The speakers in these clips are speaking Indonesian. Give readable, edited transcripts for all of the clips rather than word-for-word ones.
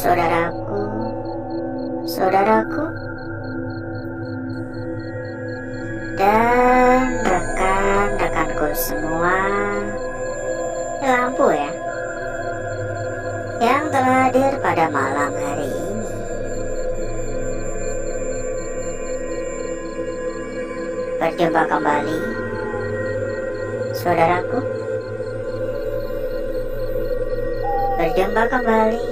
Saudaraku, saudaraku, dan rekan-rekanku semua, lampu ya, yang telah hadir pada malam hari ini. Berjumpa kembali, saudaraku. Berjumpa kembali,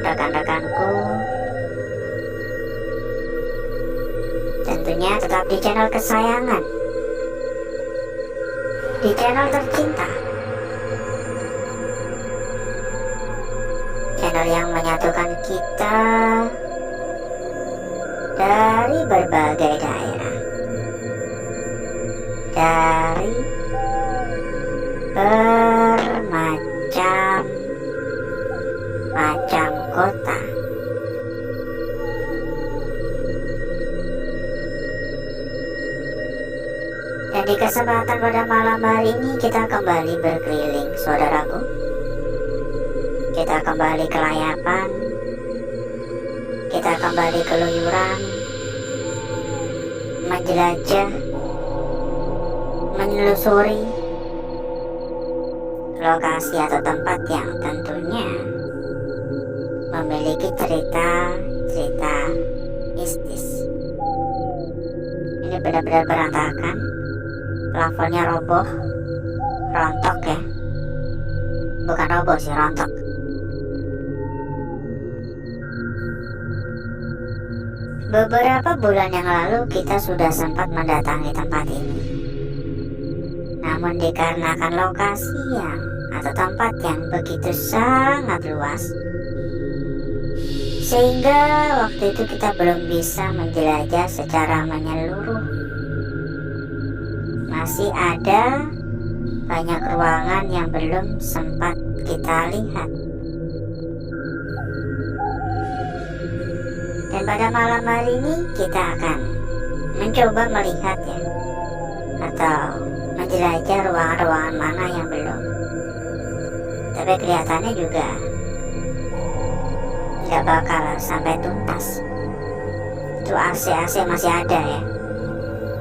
rekan-rekanku. Tentunya tetap di channel kesayangan, di channel tercinta, channel yang menyatukan kita dari berbagai daerah, dari bermacam kota. Dan di kesempatan pada malam hari ini kita kembali berkeliling, saudaraku. Kita kembali kelayapan, kita kembali keluyuran, menjelajah, menelusuri lokasi atau tempat yang tentunya memiliki cerita mistis. Ini benar-benar berantakan, plafonnya roboh, rontok ya, bukan roboh sih, rontok. Beberapa bulan yang lalu kita sudah sempat mendatangi tempat ini. Namun dikarenakan lokasi atau tempat yang begitu sangat luas, sehingga waktu itu kita belum bisa menjelajah secara menyeluruh. Masih ada banyak ruangan yang belum sempat kita lihat. Dan pada malam hari ini kita akan mencoba melihat ya, atau menjelajah ruangan-ruangan mana yang belum. Tapi kelihatannya juga nggak bakal sampai tuntas. Itu AC masih ada ya.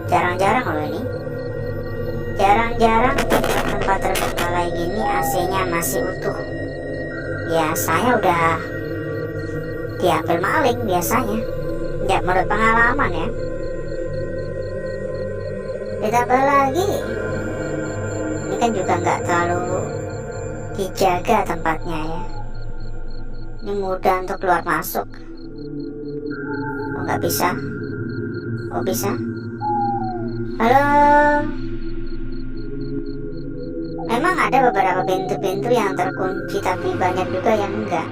Jarang-jarang loh ini. Jarang-jarang tempat terbuka kayak gini AC-nya masih utuh. Ya saya udah diambil maling biasanya. Ya menurut pengalaman ya. Ditambah lagi, ini kan juga nggak terlalu dijaga tempatnya ya. Ini mudah untuk keluar masuk. Oh nggak bisa? Oh bisa? Halo? Memang ada beberapa pintu-pintu yang terkunci, tapi banyak juga yang enggak.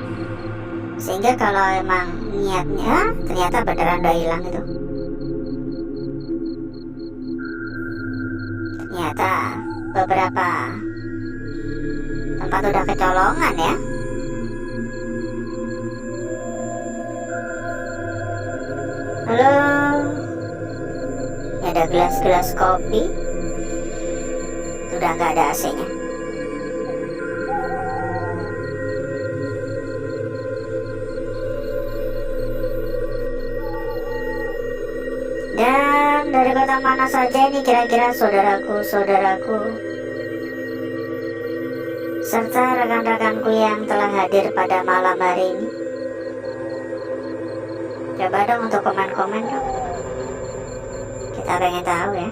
Sehingga kalau emang niatnya ternyata beneran udah hilang itu. Ternyata beberapa tempat udah kecolongan ya. Halo, ini ada gelas-gelas kopi. Sudah nggak ada AC-nya. Dan dari kota mana saja ini kira-kira saudaraku, serta rekan-rekanku yang telah hadir pada malam hari ini? Coba dong untuk komen-komen dong. Kita pengen tahu ya.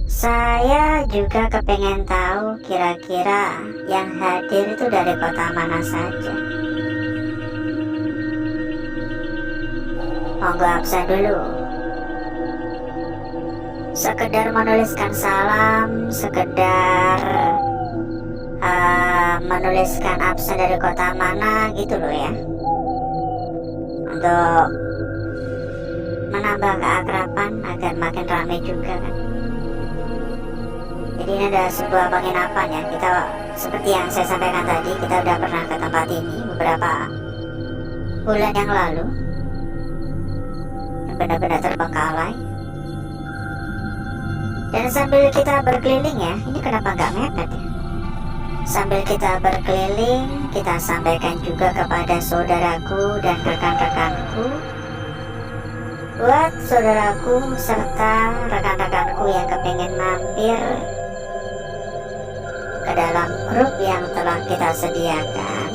Saya juga kepengen tahu kira-kira yang hadir itu dari kota mana saja. Monggo absen dulu. Sekedar menuliskan salam, sekedar menuliskan absen dari kota mana gitu loh ya. Untuk menambah keakraban agar makin ramai juga kan. Jadi ini ada sebuah penginapan ya. Kita seperti yang saya sampaikan tadi, kita udah pernah ke tempat ini beberapa bulan yang lalu. Benar-benar terbengkalai. Dan sambil kita berkeliling ya, ini kenapa nggak mepet ya? Sambil kita berkeliling, kita sampaikan juga kepada saudaraku dan rekan-rekanku. Buat saudaraku serta rekan-rekanku yang kepingin mampir ke dalam grup yang telah kita sediakan,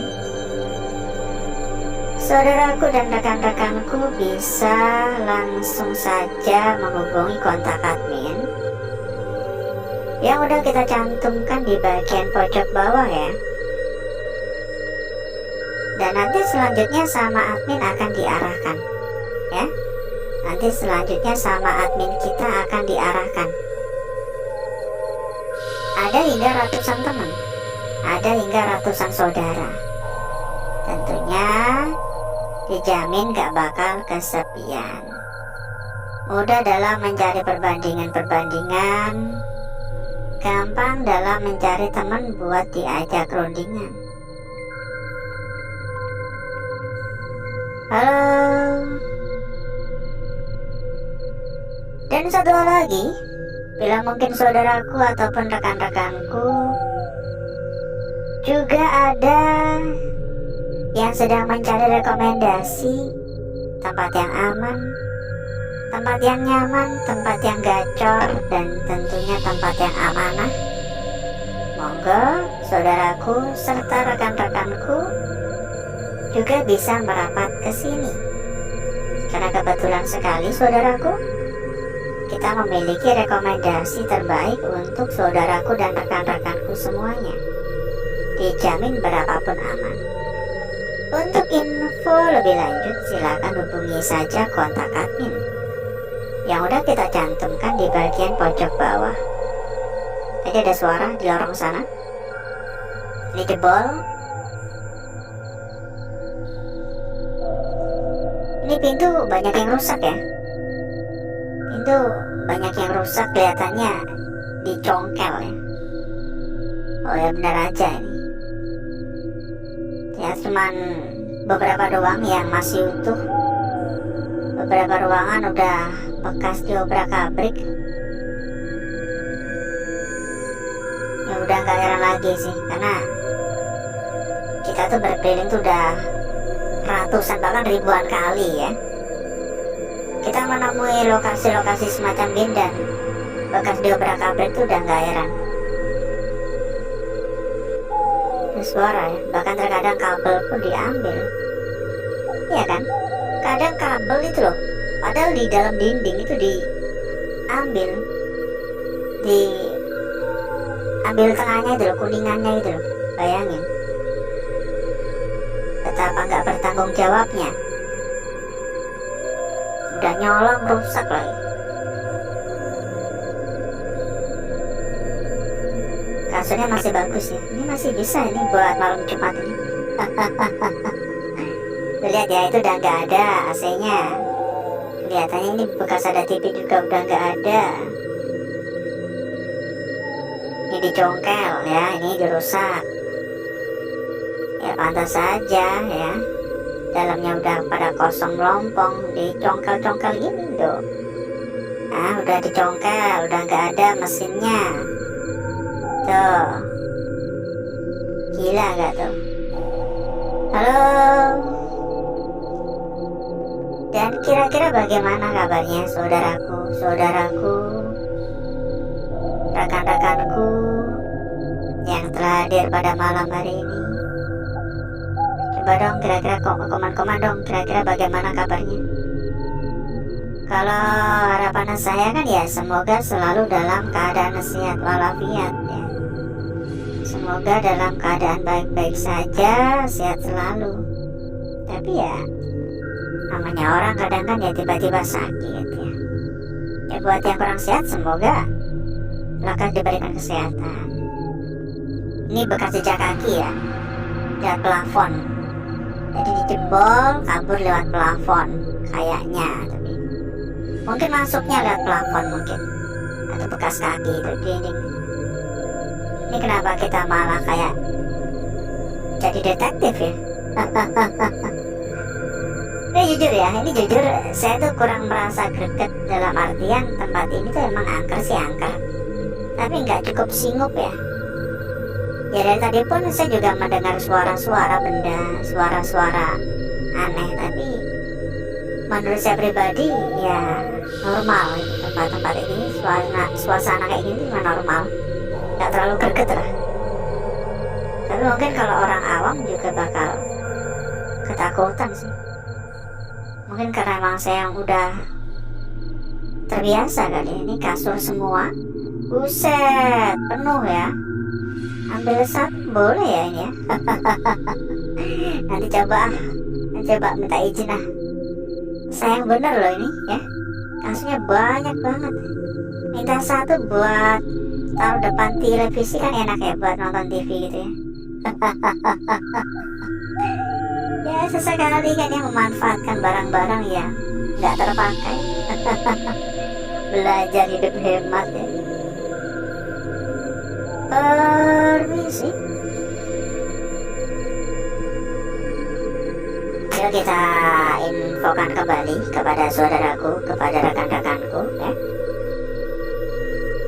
saudaraku dan rekan-rekanku bisa langsung saja menghubungi kontak admin yang udah kita cantumkan di bagian pojok bawah ya. Dan nanti selanjutnya sama admin akan diarahkan ya. Nanti selanjutnya sama admin kita akan diarahkan. Ada hingga ratusan teman, ada hingga ratusan saudara. Tentunya dijamin gak bakal kesepian. Mudah dalam mencari perbandingan-perbandingan, gampang dalam mencari teman buat diajak rundingan. Halo. Dan satu hal lagi, bila mungkin saudaraku ataupun rekan-rekanku juga ada yang sedang mencari rekomendasi tempat yang aman, tempat yang nyaman, tempat yang gacor, dan tentunya tempat yang amanah, monggo saudaraku serta rekan-rekanku juga bisa merapat ke sini. Karena kebetulan sekali saudaraku, kita memiliki rekomendasi terbaik untuk saudaraku dan rekan-rekanku semuanya. Dijamin berapapun aman. Untuk info lebih lanjut silakan hubungi saja kontak admin yang udah kita cantumkan di bagian pojok bawah. Tadi ada suara di lorong sana. Ini jebol. Ini pintu banyak yang rusak ya. Pintu banyak yang rusak, kelihatannya dicongkel ya. Oh ya benar aja ini. Ya cuman beberapa doang yang masih utuh. Beberapa ruangan udah bekas diobrak-abrik. Ya udah gak heran lagi sih, karena kita tuh berkeliling tuh udah ratusan bahkan ribuan kali ya. Kita menemui lokasi-lokasi semacam ini dan bekas diobrak-abrik tuh udah gak heran. Suara ya, bahkan terkadang kabel pun diambil. Iya kan? Kadang kabel itu loh, padahal di dalam dinding itu diambil, diambil tengahnya itu loh, kuningannya itu loh. Bayangin betapa nggak bertanggung jawabnya. Udah nyolong rusak lagi. Kasurnya masih bagus ya. Ini masih bisa ini buat malam Jumat ini. Lihat ya, itu udah nggak ada AC-nya. Kelihatannya ini bekas ada TV juga udah nggak ada. Ini dicongkel ya, ini dirusak. Ya pantas saja ya. Dalamnya udah pada kosong melompong, dicongkel-congkel gini tuh. Nah udah dicongkel, udah nggak ada mesinnya. Tuh, gila gak tuh? Halo. Dan kira-kira bagaimana kabarnya saudaraku, rekan-rekanku yang telah hadir pada malam hari ini? Coba dong kira-kira komen-komen dong, kira-kira bagaimana kabarnya? Kalau harapan saya kan ya semoga selalu dalam keadaan sehat walafiat ya. Semoga dalam keadaan baik-baik saja, sehat selalu. Tapi ya namanya orang kadang kan ya tiba-tiba sakit ya. Ya buat yang kurang sehat semoga lekas diberikan kesehatan. Ini bekas jejak kaki ya, lihat plafon. Jadi dijebol, kabur lewat plafon kayaknya. Tapi mungkin masuknya lewat plafon mungkin, atau bekas kaki itu dinding. Ini kenapa kita malah kayak jadi detektif ya? Ini jujur ya, ini jujur saya tuh kurang merasa greget dalam artian tempat ini tuh emang angker sih angker, tapi nggak cukup singup ya. Ya dari tadi pun saya juga mendengar suara-suara benda, suara-suara aneh, tapi menurut saya pribadi ya normal. Tempat-tempat ini suasana kayak gini cuma normal, nggak terlalu greget lah. Tapi mungkin kalau orang awam juga bakal ketakutan sih. Mungkin karena emang saya yang udah terbiasa kali ini kasur semua. Buset, penuh ya. Ambil satu boleh ya ini ya. Nanti coba minta izin lah. Sayang bener loh ini ya. Kasurnya banyak banget. Minta satu buat taruh depan televisi kan enak ya, buat nonton TV gitu ya. Ya sesekali kan yang memanfaatkan barang-barang yang nggak terpakai. Belajar hidup hemat ya. Permisi. Yuk kita infokan kembali kepada saudaraku, kepada rekan-rekanku ya,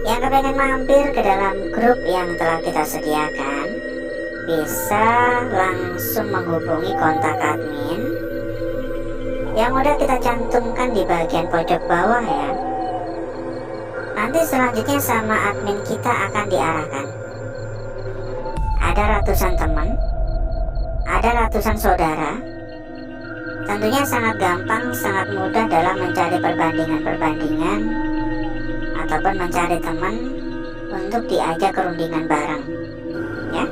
yang kepengen mampir ke dalam grup yang telah kita sediakan. Bisa langsung menghubungi kontak admin yang udah kita cantumkan di bagian pojok bawah ya. Nanti selanjutnya sama admin kita akan diarahkan. Ada ratusan teman, ada ratusan saudara. Tentunya sangat gampang, sangat mudah dalam mencari perbandingan-perbandingan ataupun mencari teman untuk diajak kerundingan bareng ya.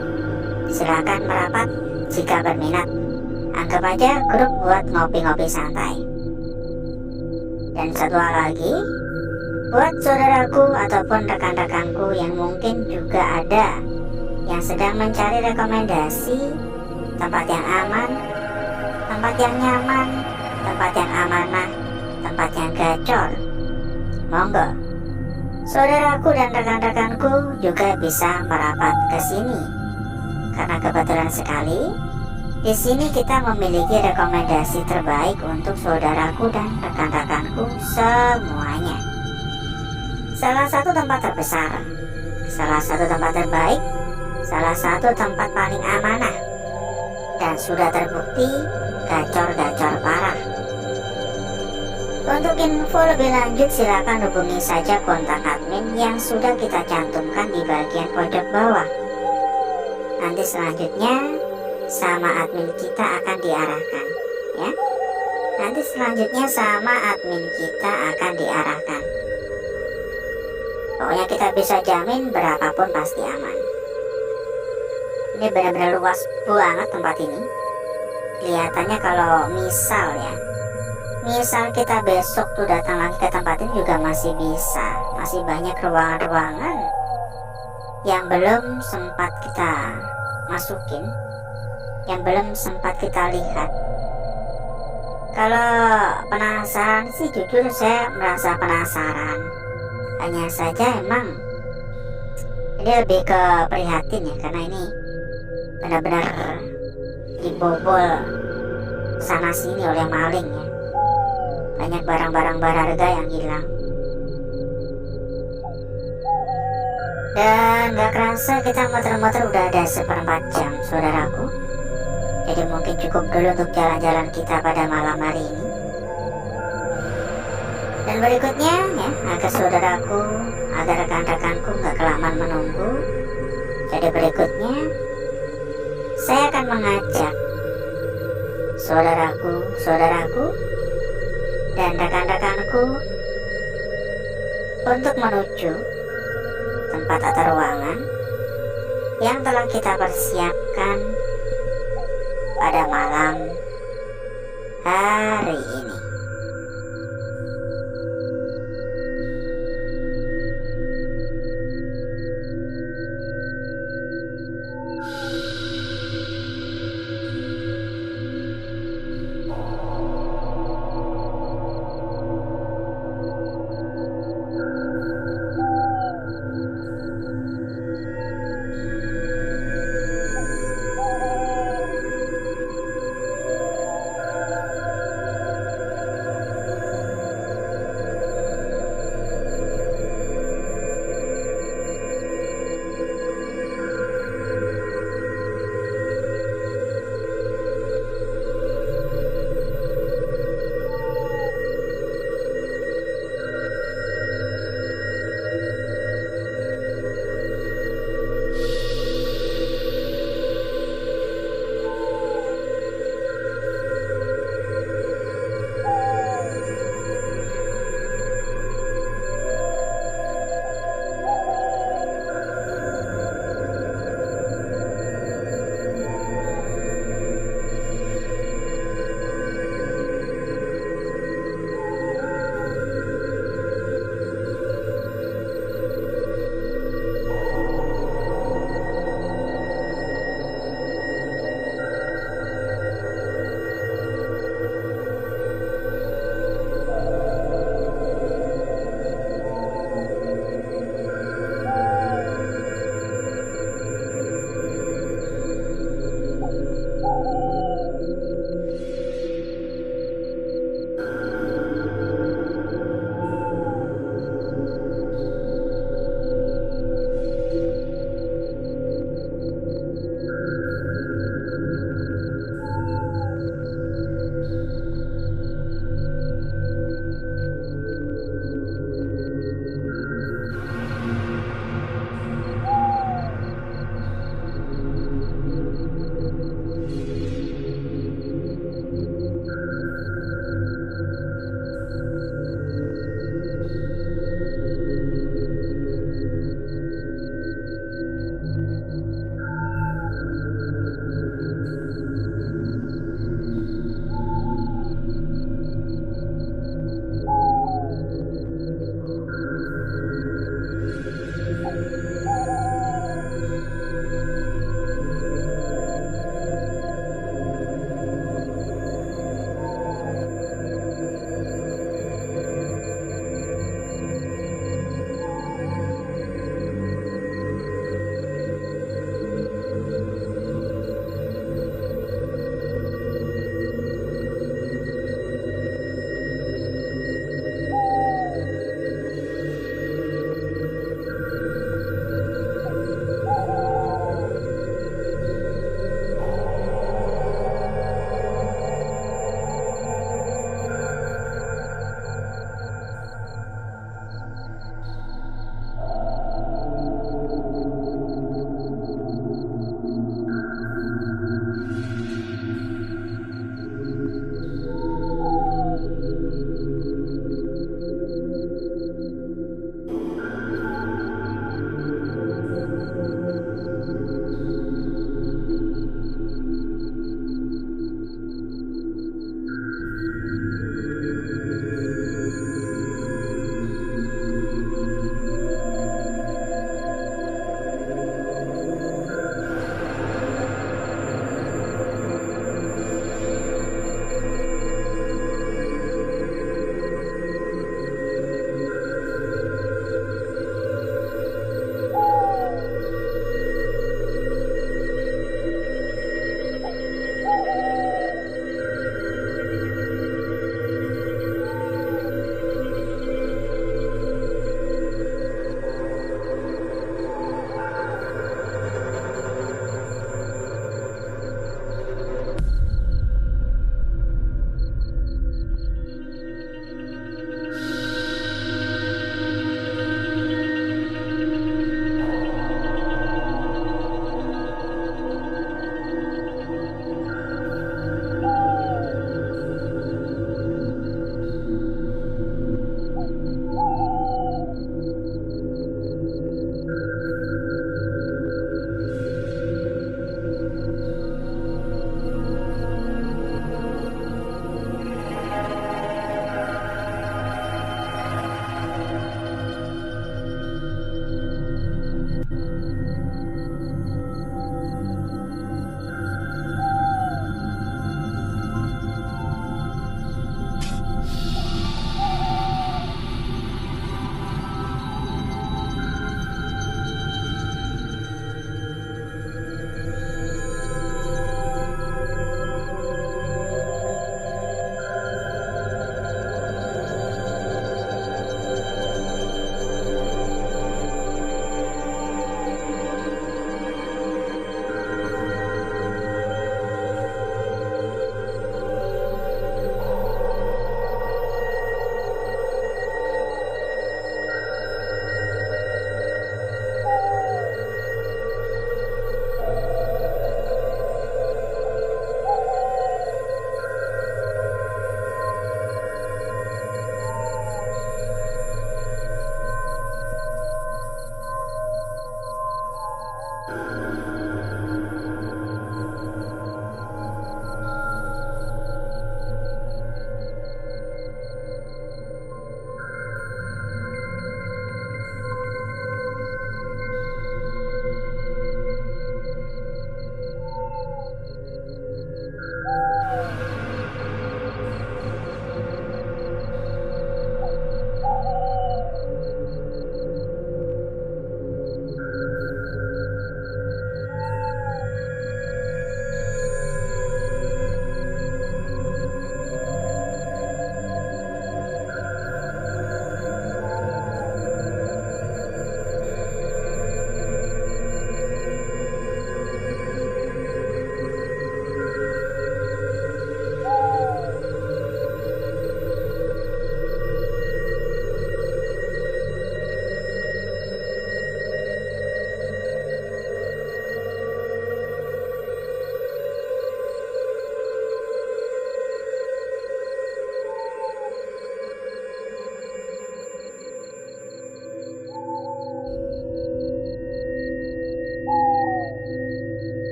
Silakan merapat jika berminat. Anggap aja grup buat ngopi-ngopi santai. Dan satu hal lagi, buat saudaraku ataupun rekan-rekanku yang mungkin juga ada yang sedang mencari rekomendasi tempat yang aman, tempat yang nyaman, tempat yang amanah, tempat yang gacor, monggo saudaraku dan rekan-rekanku juga bisa merapat ke sini. Karena kebetulan sekali di sini kita memiliki rekomendasi terbaik untuk saudaraku dan rekan-rekanku semuanya. Salah satu tempat terbesar, salah satu tempat terbaik, salah satu tempat paling amanah, dan sudah terbukti gacor-gacor parah. Untuk info lebih lanjut silakan hubungi saja kontak admin yang sudah kita cantumkan di bagian pojok bawah. Nanti selanjutnya sama admin kita akan diarahkan ya. Nanti selanjutnya sama admin kita akan diarahkan. Pokoknya kita bisa jamin berapapun pasti aman. Ini benar-benar luas banget tempat ini. Kelihatannya kalau misal kita besok tuh datang lagi ke tempat ini juga masih bisa. Masih banyak ruangan-ruangan yang belum sempat kita masukin, yang belum sempat kita lihat. Kalau penasaran sih jujur saya merasa penasaran. Hanya saja emang ini lebih ke prihatin ya, karena ini benar-benar dibobol sana sini oleh maling ya. Banyak barang-barang berharga yang hilang. Dan gak kerasa kita muter-muter udah ada 1/4 jam saudaraku. Jadi mungkin cukup dulu untuk jalan-jalan kita pada malam hari ini. Dan berikutnya ya, agar saudaraku, agar rekan-rekanku gak kelamaan menunggu, jadi berikutnya saya akan mengajak saudaraku dan rekan-rekanku untuk menuju tempat atau ruangan yang telah kita persiapkan pada malam hari ini.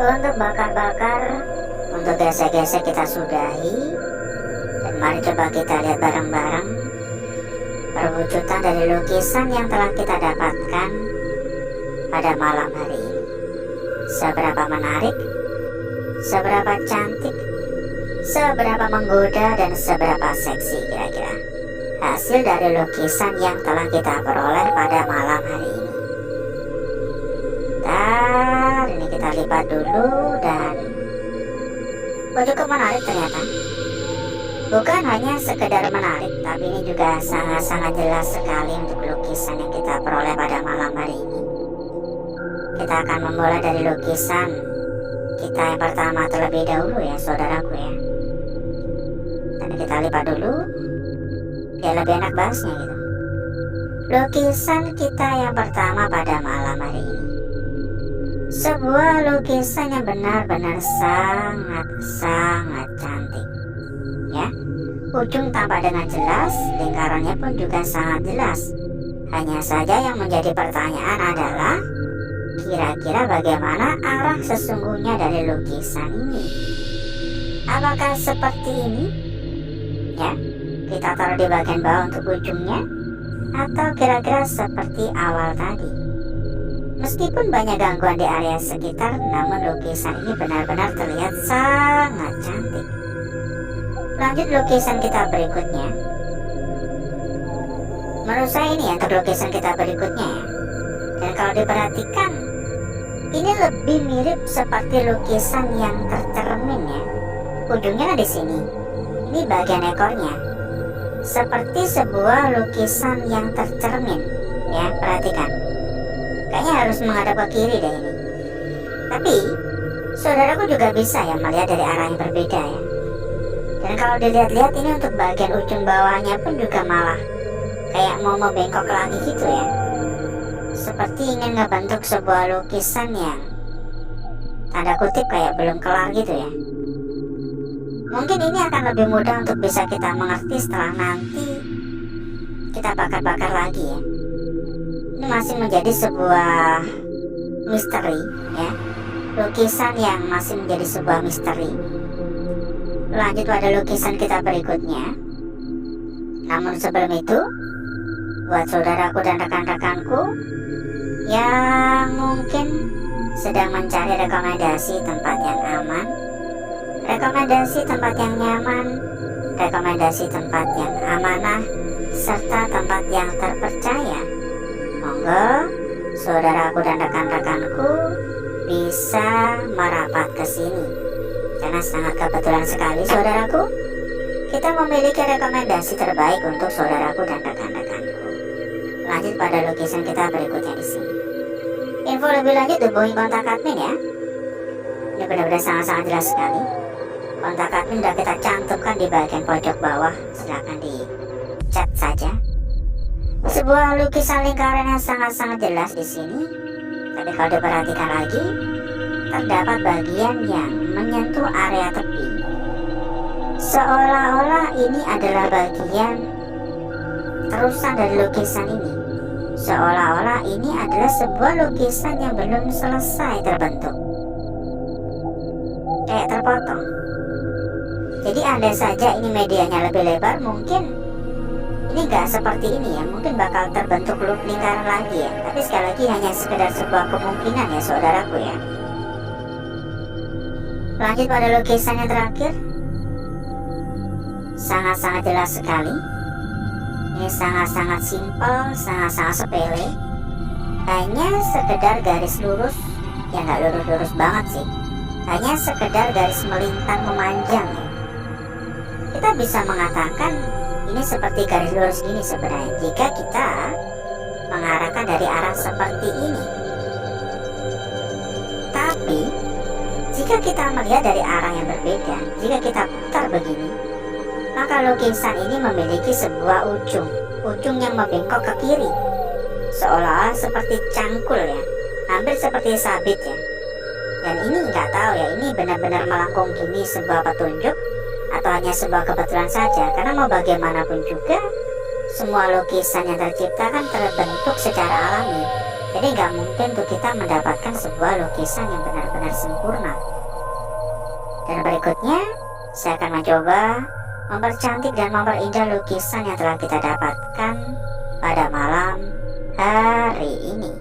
Untuk bakar-bakar, untuk gesek-gesek kita sudahi. Dan mari coba kita lihat bareng-bareng perwujudan dari lukisan yang telah kita dapatkan pada malam hari ini. Seberapa menarik, seberapa cantik, seberapa menggoda, dan seberapa seksi kira-kira hasil dari lukisan yang telah kita peroleh pada malam hari ini. Dan ini kita lipat dulu, dan cukup menarik ternyata. Bukan hanya sekedar menarik, tapi ini juga sangat-sangat jelas sekali untuk lukisan yang kita peroleh pada malam hari ini. Kita akan memulai dari lukisan kita yang pertama terlebih dahulu ya saudaraku ya. Dan kita lipat dulu biar lebih enak bahasnya gitu. Lukisan kita yang pertama pada malam hari ini, sebuah lukisan yang benar-benar sangat-sangat cantik ya. Ujung tampak dengan jelas, lingkarannya pun juga sangat jelas. Hanya saja yang menjadi pertanyaan adalah kira-kira bagaimana arah sesungguhnya dari lukisan ini? Apakah seperti ini? Ya, kita taruh di bagian bawah untuk ujungnya, atau kira-kira seperti awal tadi? Meskipun banyak gangguan di area sekitar, namun lukisan ini benar-benar terlihat sangat cantik. Lanjut lukisan kita berikutnya. Menurut saya ini ya untuk lukisan kita berikutnya ya. Dan kalau diperhatikan, ini lebih mirip seperti lukisan yang tercermin ya. Ujungnya di sini. Ini bagian ekornya. Seperti sebuah lukisan yang tercermin ya, perhatikan. Kayaknya harus menghadap ke kiri deh ini. Tapi saudaraku juga bisa ya melihat dari arah yang berbeda ya. Dan kalau dilihat-lihat ini untuk bagian ujung bawahnya pun juga malah kayak mau membengkok lagi gitu ya. Seperti ingin ngebentuk sebuah lukisan yang tanda kutip kayak belum kelar gitu ya. Mungkin ini akan lebih mudah untuk bisa kita mengerti setelah nanti kita bakar-bakar lagi ya. Ini masih menjadi sebuah misteri ya. Lukisan yang masih menjadi sebuah misteri. Lanjut pada lukisan kita berikutnya. Namun sebelum itu, buat saudaraku dan rekan-rekanku yang mungkin sedang mencari rekomendasi tempat yang aman, rekomendasi tempat yang nyaman, rekomendasi tempat yang amanah, serta tempat yang terpercaya. Monggo saudaraku dan rekan-rekanku bisa merapat ke sini, karena sangat kebetulan sekali saudaraku, kita memiliki rekomendasi terbaik untuk saudaraku dan rekan-rekanku. Lanjut pada lukisan kita berikutnya di sini. Info lebih lanjut hubungi kontak admin ya. Ini benar-benar sangat-sangat jelas sekali. Kontak admin sudah kita cantumkan di bagian pojok bawah, silahkan di chat saja. Sebuah lukisan lingkaran yang sangat-sangat jelas di sini. Tapi kalau diperhatikan lagi, terdapat bagian yang menyentuh area tepi. Seolah-olah ini adalah bagian terusan dari lukisan ini. Seolah-olah ini adalah sebuah lukisan yang belum selesai terbentuk, kayak terpotong. Jadi andai saja ini medianya lebih lebar, mungkin ini gak seperti ini ya, mungkin bakal terbentuk lingkaran lagi ya. Tapi sekali lagi hanya sekedar sebuah kemungkinan ya saudaraku ya. Lanjut pada lukisan yang terakhir. Sangat-sangat jelas sekali. Ini sangat-sangat simpel, sangat-sangat sepele. Hanya sekedar garis lurus, ya nggak lurus-lurus banget sih. Hanya sekedar garis melintang memanjang ya. Kita bisa mengatakan ini seperti garis lurus ini sebenarnya, jika kita mengarahkan dari arah seperti ini. Tapi jika kita melihat dari arah yang berbeda, jika kita putar begini, maka lukisan ini memiliki sebuah ujung yang membengkok ke kiri, seolah-olah seperti cangkul ya, hampir seperti sabit ya. Dan ini nggak tahu ya, ini benar-benar melengkung gini sebuah petunjuk atau hanya sebuah kebetulan saja, karena mau bagaimanapun juga semua lukisan yang tercipta kan terbentuk secara alami. Jadi nggak mungkin tuh kita mendapatkan sebuah lukisan yang benar-benar sempurna. Dan berikutnya saya akan mencoba mempercantik dan memperindah lukisan yang telah kita dapatkan pada malam hari ini.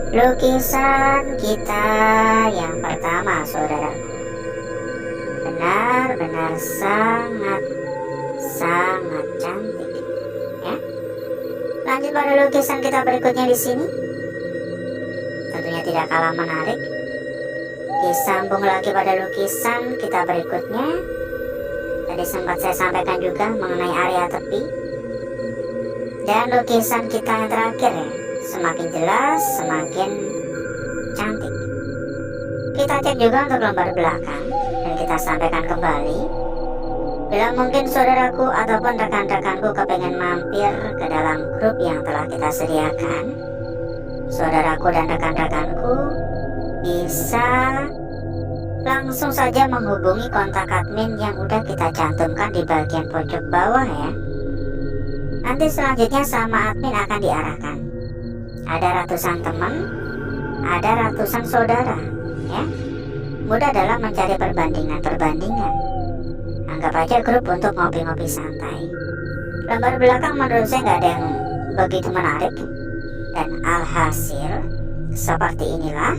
Lukisan kita yang pertama, saudara, benar-benar sangat cantik, ya. Lanjut pada lukisan kita berikutnya di sini. Tentunya tidak kalah menarik. Disambung lagi pada lukisan kita berikutnya. Tadi sempat saya sampaikan juga mengenai area tepi. Dan lukisan kita yang terakhir ya, semakin jelas, semakin cantik. Kita cek juga untuk lembar belakang dan kita sampaikan kembali. Bila mungkin saudaraku ataupun rekan-rekanku kepengen mampir ke dalam grup yang telah kita sediakan, saudaraku dan rekan-rekanku bisa langsung saja menghubungi kontak admin yang udah kita cantumkan di bagian pojok bawah ya. Nanti selanjutnya sama admin akan diarahkan. Ada ratusan teman, ada ratusan saudara ya. Mudah dalam mencari perbandingan. Anggap aja grup untuk ngopi-ngopi santai. Lembar belakang menurut saya nggak ada yang begitu menarik. Dan alhasil seperti inilah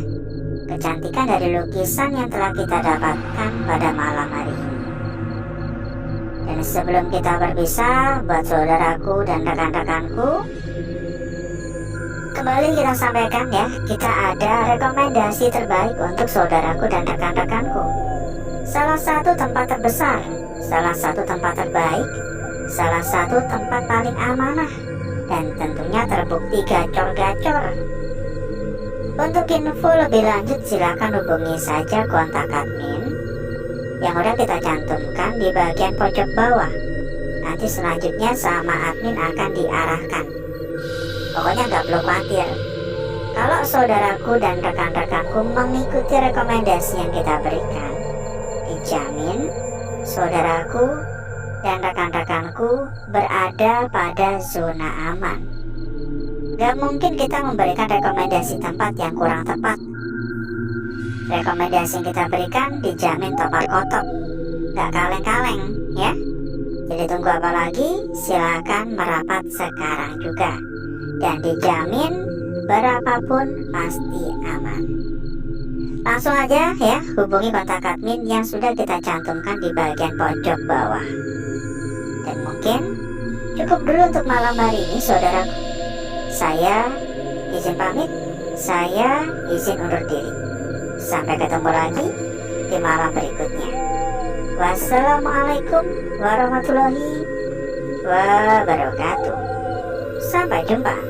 kecantikan dari lukisan yang telah kita dapatkan pada malam hari ini. Dan sebelum kita berpisah, buat saudaraku dan rekan-rekanku, kembali kita sampaikan ya, kita ada rekomendasi terbaik untuk saudaraku dan rekan-rekanku. Salah satu tempat terbesar, salah satu tempat terbaik, salah satu tempat paling amanah, dan tentunya terbukti gacor-gacor. Untuk info lebih lanjut silakan hubungi saja kontak admin yang udah kita cantumkan di bagian pojok bawah. Nanti selanjutnya sama admin akan diarahkan. Pokoknya nggak perlu khawatir. Kalau saudaraku dan rekan-rekanku mengikuti rekomendasi yang kita berikan, dijamin saudaraku dan rekan-rekanku berada pada zona aman. Gak mungkin kita memberikan rekomendasi tempat yang kurang tepat. Rekomendasi yang kita berikan dijamin topar kotok, gak kaleng-kaleng ya. Jadi tunggu apa lagi? Silakan merapat sekarang juga. Dan dijamin berapapun pasti aman. Langsung aja ya hubungi kontak admin yang sudah kita cantumkan di bagian pojok bawah. Dan mungkin cukup dulu untuk malam hari ini saudaraku. Saya izin pamit, saya izin undur diri. Sampai ketemu lagi di malam berikutnya. Wassalamualaikum warahmatullahi wabarakatuh. Sampai jumpa.